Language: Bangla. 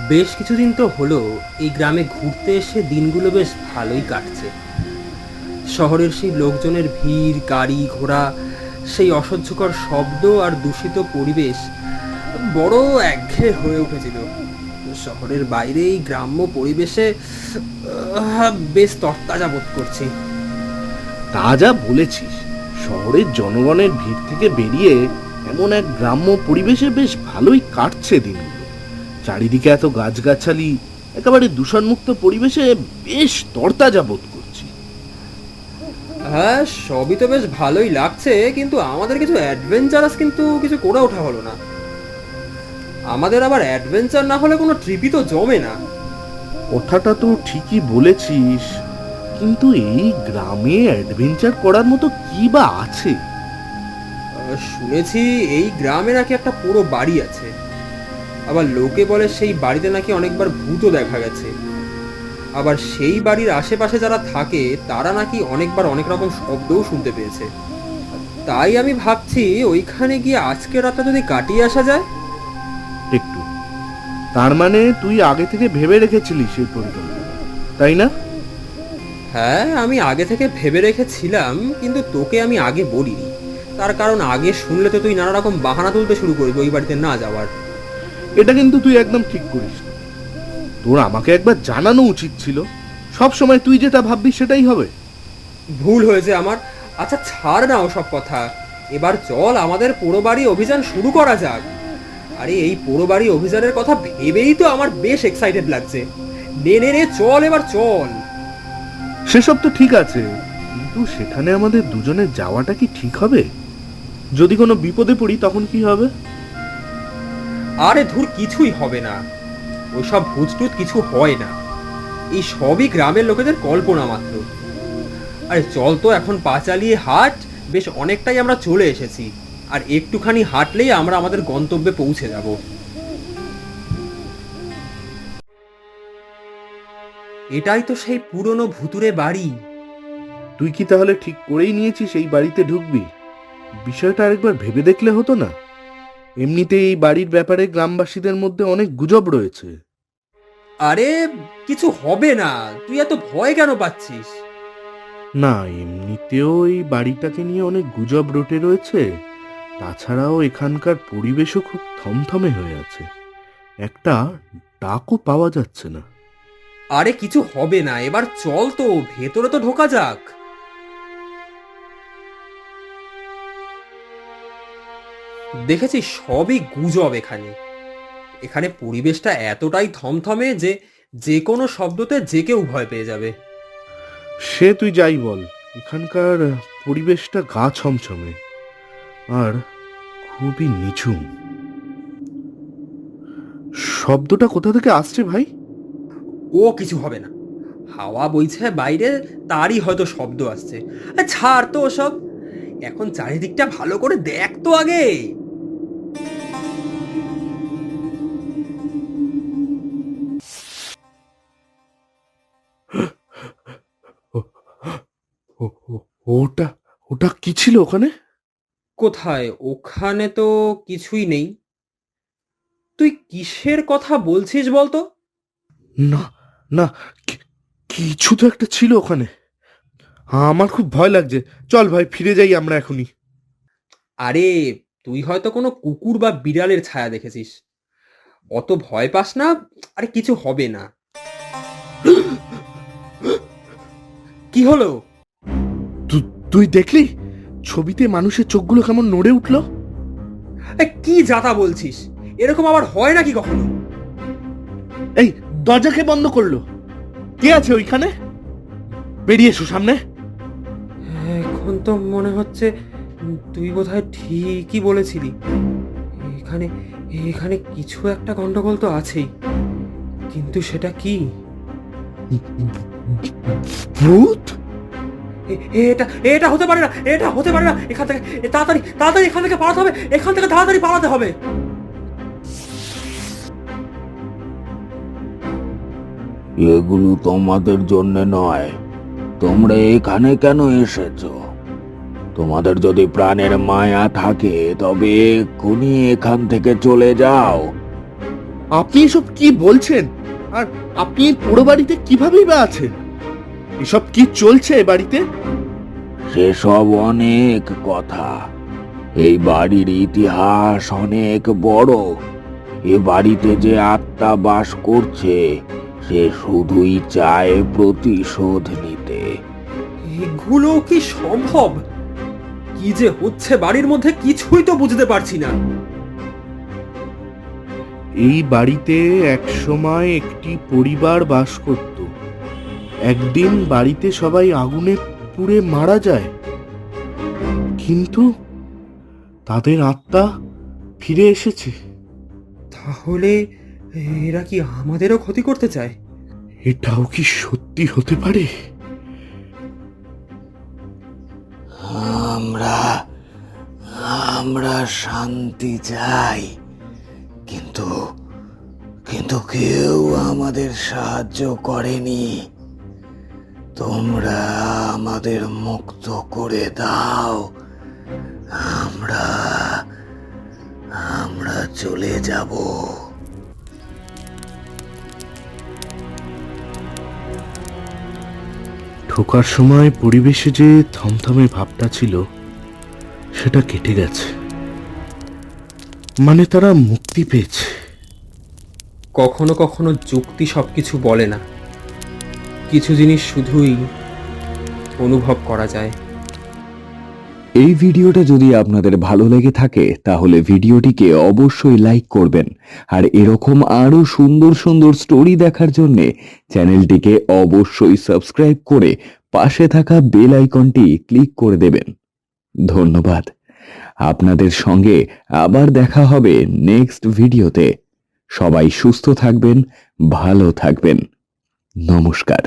বেশ কিছুদিন তো হলো এই গ্রামে ঘুরতে এসে দিনগুলো বেশ ভালোই কাটছে। শহরের সেই লোকজনের ভিড়, গাড়ি ঘোড়া, সেই অসহ্যকর শব্দ আর দূষিত পরিবেশ বড় একঘেয়ে হয়ে উঠেছিল। শহরের বাইরে এই গ্রাম্য পরিবেশে বেশ তরতাজা বোধ করছি। তা যা বলেছিস, শহরের জনগণের ভিড় থেকে বেরিয়ে এমন এক গ্রাম্য পরিবেশে বেশ ভালোই কাটছে দিনগুলো। চারিদিকে এত গাছগাছালি, একেবারে দূষণমুক্ত পরিবেশে বেশ তরতাজা বোধ করছি। হ্যাঁ, সবই তো বেশ ভালোই লাগছে, কিন্তু আমাদের কিছু অ্যাডভেঞ্চারাস কিন্তু কিছু করে ওঠা হলো না। আমাদের আবার অ্যাডভেঞ্চার না হলে কোনো ট্রিপই তো জমে না। কথাটা তো ঠিকই বলেছিস, কিন্তু এই গ্রামে অ্যাডভেঞ্চার করার মতো কি বা আছে? শুনেছি এই গ্রামে নাকি একটা পুরো বাড়ি আছে। আবার লোকে বলে সেই বাড়িতে নাকি অনেকবার ভূতও দেখা গেছে। আবার সেই বাড়ির আশেপাশে যারা থাকে তারা নাকি অনেকবার অনেক রকম শব্দও শুনতে পেয়েছে। তাই আমি ভাবছি ওইখানে গিয়ে আজকের রাতটা যদি কাটিয়ে আসা যায়। একটু, তার মানে তুই আগে থেকে ভেবে রেখেছিলিস এই পরিকল্পনা, তাই না? হ্যাঁ, আমি আগে থেকে ভেবে রেখেছিলাম, কিন্তু তোকে আমি আগে বলিনি। তার কারণ আগে শুনলে তো তুই নানা রকম বাহানা তুলতে শুরু করবি ওই বাড়িতে না যাওয়ার। এটা কিন্তু তুই একদম ঠিক করিস না। তোর আমাকে একবার জানানো উচিত ছিল। সব সময় তুই যেটা ভাববি সেটাই হবে। ভুল হয়েছে আমার। আচ্ছা ছাড় না ওসব কথা। এবার চল আমাদের পোড়ো বাড়ি অভিযান শুরু করা যাক। আরে এই পোড়ো বাড়ি অভিযানের কথা ভেবেই তো আমার বেশ এক্সাইটেড লাগছে। নে নে নে, চল এবার চল। সেসব তো ঠিক আছে, কিন্তু সেখানে আমাদের দুজনের যাওয়াটা কি ঠিক হবে? যদি কোনো বিপদে পড়ি তখন কি হবে? আরে ধুর, কিছুই হবে না। ওইসব ভূতটুত কিছু হয় না। এই সবই গ্রামের লোকেদের কল্পনা মাত্র। আরে চল তো এখন পা চালিয়ে হাঁট। বেশ অনেকটাই আমরা চলে এসেছি। আর একটুখানি হাঁটলেই আমরা আমাদের গন্তব্যে পৌঁছে যাব। এটাই তো সেই পুরনো ভুতুরে বাড়ি। তুই কি তাহলে ঠিক করেই নিয়েছিস এই বাড়িতে ঢুকবি? বিষয়টা আরেকবার ভেবে দেখলে হতো না? এমনিতেই এই বাড়ির ব্যাপারে গ্রামবাসীদের মধ্যে অনেক গুজব রয়েছে। আরে কিছু হবে না, তুই এত ভয় কেন পাচ্ছিস? না, এমনিতেও এই বাড়িটাকে নিয়ে অনেক গুজব রটে রয়েছে। তাছাড়াও এখানকার পরিবেশও খুব থমথমে হয়ে আছে। একটা ডাকও পাওয়া যাচ্ছে না। আরে কিছু হবে না, এবার চল তো ভেতরে তো ঢোকা যাক। দেখেছি সবই গুজব এখানে। এখানে পরিবেশটা এতটাই থমথমে যে যে কোনো শব্দতে যে কেউ ভয় পেয়ে যাবে। সে তুই যাই বল, এখানকার পরিবেশটা গা ছমছমে আর খুবই নিঝুম। শব্দটা কোথা থেকে আসছে ভাই? ও কিছু হবে না, হাওয়া বইছে বাইরে, তারই হয়তো শব্দ আসছে। আরে ছাড় তো ওসব। এখন চারিদিকটা ভালো করে দেখ তো আগে। ও- ও- ও- ওটা ওটা কি ছিল ওখানে? কোথায়? ওখানে তো কিছুই নেই। তুই কিসের কথা বলছিস বলতো? না, না, কিছু তো একটা ছিল ওখানে। আমার খুব ভয় লাগছে। চল ভাই, ফিরে যাই আমরা এখনই। আরে তুই হয়তো কোনো কুকুর বা বিড়ালের ছায়া দেখেছিস। অত ভয় পাস না। আরে কিছু হবে না। কি হলো? তুই দেখলি ছবিতে মানুষের চোখগুলো কেমন নড়ে উঠলো? কি যাতা বলছিস? এরকম আবার হয় নাকি কখনো? এই, দরজাকে বন্ধ করলো। কে আছে ওইখানে? বেরিয়ে এসো সামনে। এখন তো মনে হচ্ছে তুই বোধহয় ঠিকই বলেছিলি। এখানে এখানে কিছু একটা গন্ডগোল তো আছেই, কিন্তু সেটা কি? ভূত? এটা এটা হতে পারে না, এটা হতে পারে না। এখান থেকে তাড়াতাড়ি তাড়াতাড়ি এখান থেকে পালাতে হবে, এখান থেকে তাড়াতাড়ি পালাতে হবে। এগুলো তোমাদের জন্য নয়। তোমরা এখানে কেন এসেছো? তোমাদের যদি প্রাণের মায়া থাকে তবে এক্ষুনি এখান থেকে চলে যাও। আপনি এসব কি বলছেন? আর আপনি এই পোড়ো বাড়িতে কিভাবেই বা আছেন? এসব কি চলছে এ বাড়িতে? সেসব অনেক কথা। এই বাড়ির ইতিহাস অনেক বড়। এ বাড়িতে যে আত্মা বাস করছে সে শুধুই চায় প্রতিশোধ নিতে। এগুলো কি সম্ভব? কি যে হচ্ছে বাড়ির মধ্যে কিছুই তো বুঝতে পারছি না। এই বাড়িতে একসময় একটি পরিবার বাস করত। একদিন বাড়িতে সবাই আগুনে পুড়ে মারা যায়, কিন্তু তাদের আত্মা ফিরে এসেছে। তাহলে এরা কি আমাদেরও ক্ষতি করতে চায়? এটাও কি সত্যি হতে পারে? আমরা আমরা শান্তি চাই, কিন্তু কিন্তু কেউ আমাদের সাহায্য করেনি। তোমরা আমাদের মুক্ত করে দাও, আমরা আমরা চলে যাব। ঢোকার সময় পরিবেশে যে থমথমে ভাবটা ছিল সেটা কেটে গেছে। মানে তারা মুক্তি পেয়েছে। কখনো কখনো যুক্তি সবকিছু বলে না, কিছু জিনিস শুধুই অনুভব করা যায়। এই ভিডিওটা যদি আপনাদের ভালো লেগে থাকে তাহলে ভিডিওটিকে অবশ্যই লাইক করবেন, আর এরকম আরো সুন্দর সুন্দর স্টোরি দেখার জন্য চ্যানেলটিকে অবশ্যই সাবস্ক্রাইব করে পাশে থাকা বেল আইকনটি ক্লিক করে দেবেন। ধন্যবাদ। আপনাদের সঙ্গে আবার দেখা হবে নেক্সট ভিডিওতে। সবাই সুস্থ থাকবেন, ভালো থাকবেন। নমস্কার।